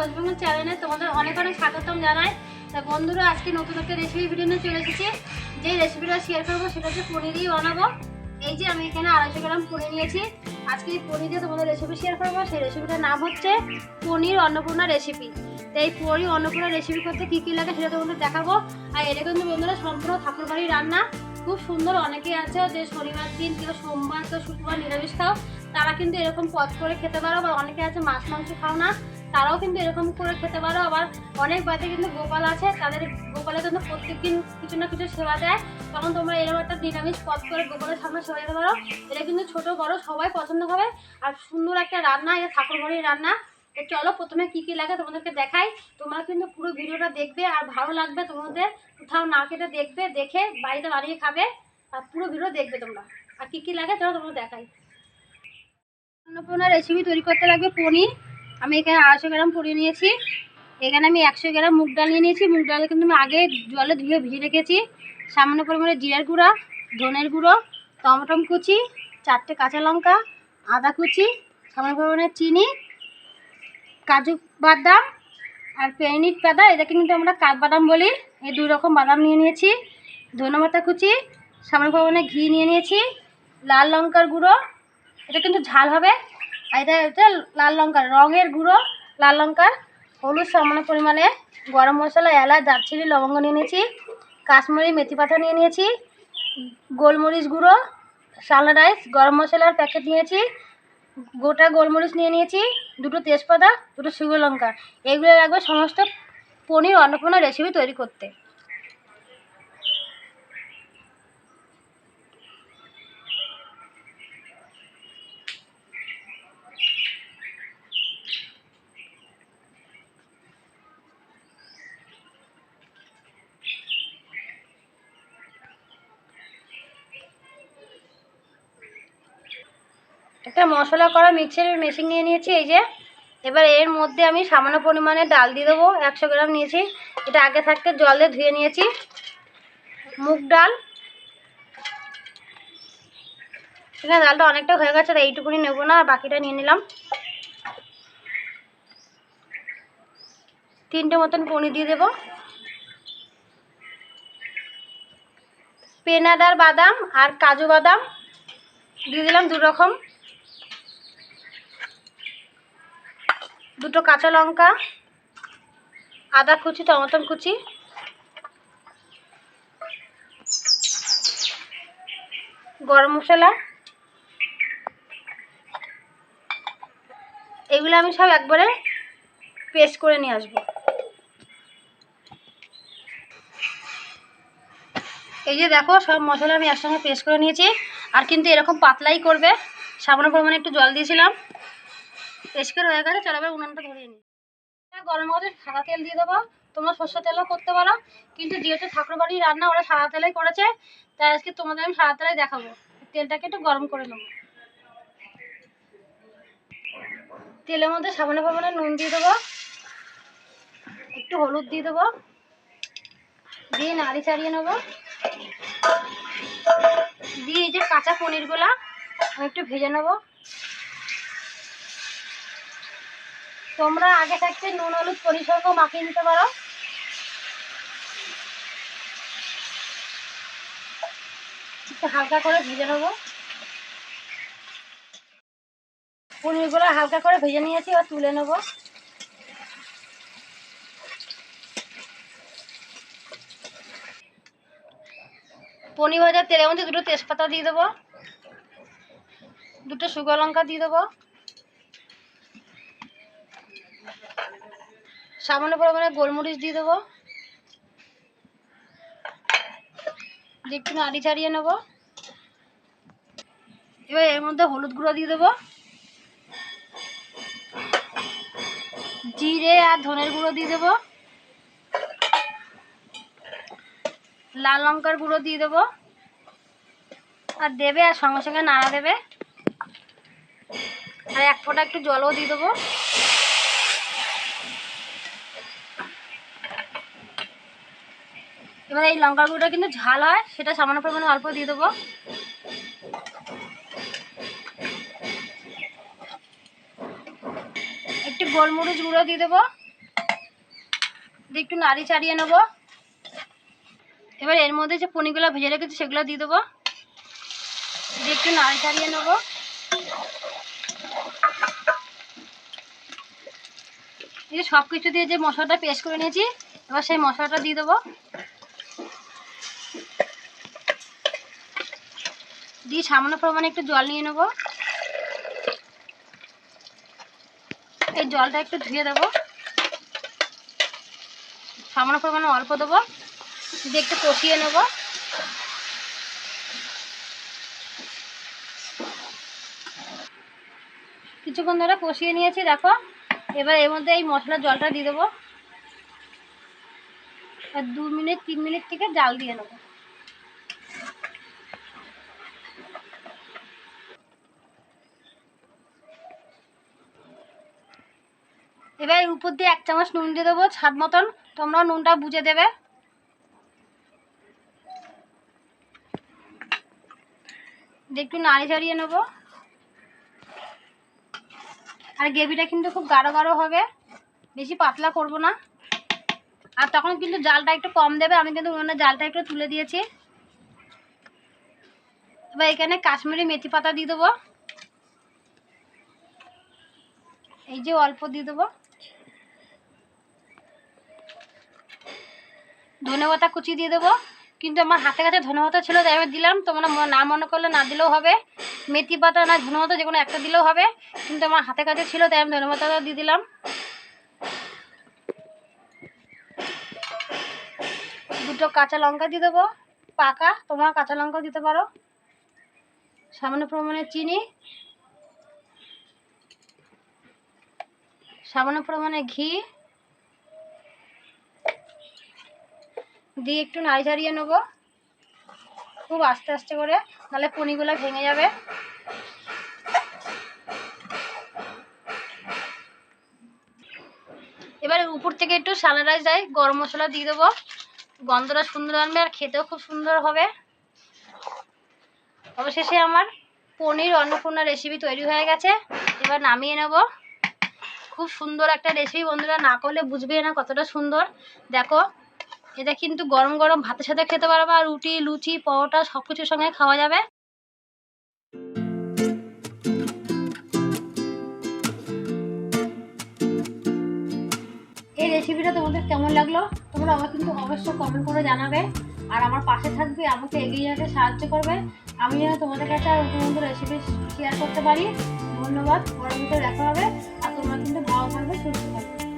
West Bengal চ্যানেলে তোমাদের অনেক অনেক স্বাগতম জানাই। তা বন্ধুরা, আজকে নতুন একটা রেসিপি ভিডিও নিয়ে চলে এসেছি। যে রেসিপিটা শেয়ার করবো সেটা হচ্ছে পনির দিয়ে বানাবো। এই যে আমি এখানে 250 গ্রাম পনির নিয়েছি। আজকে এই পনির দিয়ে তোমাদের রেসিপি শেয়ার করবো। সেই রেসিপিটার নাম হচ্ছে পনির অন্নপূর্ণা রেসিপি। তো এই পনির অন্নপূর্ণা রেসিপি করতে কী কী লাগে সেটা তোমাদের দেখাবো। আর এটা কিন্তু বন্ধুরা সম্পূর্ণ ঠাকুরবাড়ির রান্না। খুব সুন্দর। অনেকেই আছে যে শনিবার দিন কেউ সোমবার কেউ শুক্রবার নিরামিষ খাও, তারা কিন্তু এরকম পদ করে খেতে পারো। বা অনেকে আছে মাছ মাংস খাও না, তারাও কিন্তু এরকম করে খেতে পারো। আবার অনেক বাড়িতে কিন্তু গোপাল আছে, তাদের গোপালের জন্য প্রত্যেকদিন কিছু না কিছু সেবা দেয়, তখন তোমরা এরকম একটা নিরামিষ পদ করে গোপালের সামনে সেবা দিতে পারো। এটা কিন্তু ছোট বড় সবাই পছন্দ করে। আর সুন্দর একটা রান্না, এটা ঠাকুরবাড়ির রান্না। তো চলো প্রথমে কী কী লাগে তোমাদেরকে দেখাই। তোমরা কিন্তু পুরো ভিডিওটা দেখবে আর ভালো লাগবে তোমাদের। কোথাও না কেটে দেখবে, দেখে বাড়িতে বানিয়ে খাবে। আর পুরো ভিডিও দেখবে তোমরা। আর কী কী লাগে চলো তোমরা দেখাই। অন্নপূর্ণা রেসিপি তৈরি করতে লাগবে পনির। আমি এখানে 250 গ্রাম পনির নিয়েছি। এখানে আমি 100 গ্রাম মুগ ডাল নিয়ে নিয়েছি। মুগ ডাল কিন্তু আমি আগে জলে ধুয়ে ভিজে রেখেছি। সামান্য পরিমাণে জিরার গুঁড়া, ধনের গুঁড়ো, টমেটো কুচি, 4টে কাঁচা লঙ্কা, আদা কুচি, সামান্য পরিমাণে চিনি, কাজু বাদাম আর পেনিট পাতা, এটাকে কিন্তু আমরা কাঠবাদাম বলি। এই 2 রকম বাদাম নিয়ে নিয়েছি। ধনেপাতা কুচি, সামান্য পরিমাণে ঘি নিয়ে নিয়েছি। লাল লঙ্কার গুঁড়ো, এটা কিন্তু ঝাল হবে। আর এটা হচ্ছে লাল লঙ্কার রঙের গুঁড়ো, লাল লঙ্কার। হলুদ সামান্য পরিমাণে, গরম মশলা, এলাচ, দারচিনি, লবঙ্গ নিয়ে নিয়েছি। কাশ্মীরি মেথি পাতা নিয়ে নিয়েছি। গোলমরিচ গুঁড়ো, সাদা রাইস, গরম মশলার প্যাকেট নিয়েছি। গোটা গোলমরিচ নিয়ে নিয়েছি। 2টো তেজপাতা, 2টো শুকনো লঙ্কা। এইগুলো লাগবে সমস্ত পনির অন্নপূর্ণা রেসিপি তৈরি করতে। একটা মশলা করা মিক্সারের মেশিন নিয়ে নিয়েছি এই যে। এবার এর মধ্যে আমি সামান্য পরিমাণে ডাল দিয়ে দেবো। 100 গ্রাম নিয়েছি। এটা আগে থাকতে জল দিয়ে ধুয়ে নিয়েছি। মুগ ডাল, এখানে ডালটা অনেকটা হয়ে গেছে, তাই এইটুকুনি নেবো না, আর বাকিটা নিয়ে নিলাম। 3টে মতন পনির দিয়ে দেবো। পেনাদার বাদাম আর কাজু বাদাম দিয়ে দিলাম 2 রকম। 2টো কাঁচা লঙ্কা, আদা কুচি, টমেটো কুচি, গরম মশলা। এগুলো আমি সব একবারে পেস্ট করে নিয়ে আসবো। এই যে দেখো, সব মশলা আমি একসঙ্গে পেস্ট করে নিয়েছি। আর কিন্তু এরকম পাতলাই করবে। সামান্য পরিমাণে একটু জল দিয়েছিলাম। পেস্ট করে হয়ে গেছে। চলো এবার উনুনটা ধরিয়ে নিই। গরম করে সাদা তেল দিয়ে দেবো। তোমরা সর্ষের তেলও করতে পারো, কিন্তু যেহেতু ঠাকুরবাড়ির রান্না ওরা সাদা তেলেই করেছে, তাই আজকে তোমাদের আমি সাদা তেলাই দেখাবো। তেলটাকে একটু গরম করে নেবো। তেলের মধ্যে সামান্য পরিমাণে নুন দিয়ে দেবো, একটু হলুদ দিয়ে দেবো, দিয়ে নাড়ি চাড়িয়ে নেবো। দিয়ে এই যে কাঁচা পনিরগুলা আমি একটু ভেজে নেবো। তোমরা আগে থাকতে নুন হলুদ পরিসর্গ মাখিয়ে নিতে পারো। একটু হালকা করে ভেজে নেবো। পনিরগুলো হালকা করে ভেজে নিয়েছি, এবার তুলে নেবো। পনির ভাজার তেলের মধ্যে 2টো তেজপাতা দিয়ে দেবো, 2টো শুকনো লঙ্কা দিয়ে দেবো, সামান্য পরিমাণে গোলমরিচ দিয়ে দেবো, দিয়ে একটু নাড়ি ছাড়িয়ে নেবো। এবার এর মধ্যে হলুদ গুঁড়ো দিয়ে দেবো, জিরে আর ধনের গুঁড়ো দিয়ে দেবো, লাল লঙ্কার গুঁড়ো দিয়ে দেবো। আর দেবে, আর সঙ্গে সঙ্গে নাড়া দেবে। আর 1 ফোঁটা একটু জলও দিয়ে দেবো। এবার এই লঙ্কার গুঁড়োটা কিন্তু ঝাল হয়, সেটা সামান্য পরিমাণে অল্প দিয়ে দেবো। একটু গোলমরিচ গুঁড়ো দিয়ে দেবো। দিয়ে একটু নাড়ি চাড়িয়ে নেবো। এবার এর মধ্যে যে পনিরগুলো ভেজে রেখেছি সেগুলো দিয়ে দেবো, দিয়ে একটু নাড়ি চাড়িয়ে নেবো। এই যে সব কিছু দিয়ে যে মশলাটা পেস্ট করে নিয়েছি, এবার সেই মশলাটা দিয়ে দেবো। দিয়ে সামান্য পরিমাণে একটু জল নিয়ে নেবো। এই জলটা একটু ধুয়ে দেবো, সামান্য পরিমাণে অল্প দেবো, দিয়ে একটু কষিয়ে নেব। কিছুক্ষণ ধরে কষিয়ে নিয়েছি দেখো। এবার এর মধ্যে এই মশলার জলটা দিয়ে দেবো, আর 2 মিনিট 3 মিনিট থেকে জাল দিয়ে নেব। এবার উপর দিয়ে 1 চামচ নুন দিয়ে দেবো স্বাদ মতন, তোমরা নুনটা বুঝে দেবে। দিয়ে একটু নাড়ি চাড়িয়ে নেব। আর গ্রেভিটা কিন্তু খুব গাঢ় গাঢ় হবে, বেশি পাতলা করব না। আর তখন কিন্তু জালটা একটু কম দেবে, আমি কিন্তু উনুনের জালটা একটু তুলে দিয়েছি। এবার এখানে কাশ্মীরি মেথি পাতা দিয়ে দেবো, এই যে অল্প দিয়ে দেবো। ধনেপাতা কুচি দিয়ে দেবো, কিন্তু আমার হাতে কাছে ধনেপাতা ছিল তাই আমি দিলাম, তোমরা না মনে করলে না দিলেও হবে। মেথি পাতা না ধনেপাতা যে কোনো একটা দিলেও হবে, কিন্তু আমার হাতে কাছে ছিল তাই আমি ধনেপাতাটা দিয়ে দিলাম। দুটো কাঁচা লঙ্কা দিয়ে দেবো পাকা, তোমরা কাঁচা লঙ্কা দিতে পারো। সামান্য পরিমাণে চিনি, সামান্য পরিমাণে ঘি দিয়ে একটু নাড়ি চাড়িয়ে নেবো খুব আস্তে আস্তে করে, নাহলে পনিরগুলো ভেঙে যাবে। এবার উপর থেকে একটু স্যালাডাইজ গরম মশলা দিয়ে দেবো, গন্ধটা সুন্দর আনবে আর খেতেও খুব সুন্দর হবে। অবশেষে আমার পনির অন্নপূর্ণা রেসিপি তৈরি হয়ে গেছে, এবার নামিয়ে নেব। খুব সুন্দর একটা রেসিপি, বন্ধুরা না করলে বুঝবে না কতটা সুন্দর। দেখো এটা কিন্তু গরম গরম ভাতের সাথে খেতে পারবে, আর রুটি লুচি পরোটা সব কিছুর সঙ্গে খাওয়া যাবে। এই রেসিপিটা তোমাদের কেমন লাগলো তোমরা আমাকে কিন্তু অবশ্যই কমেন্ট করে জানাবে, আর আমার পাশে থাকবে, আমাকে এগিয়ে যেতে সাহায্য করবে, আমি যেন তোমাদের কাছে আর নতুন রেসিপি শেয়ার করতে পারি। ধন্যবাদ, পরবর্তীতে দেখা হবে। আর তোমরা কিন্তু ভালো থাকবে, সুস্থ থাকবে।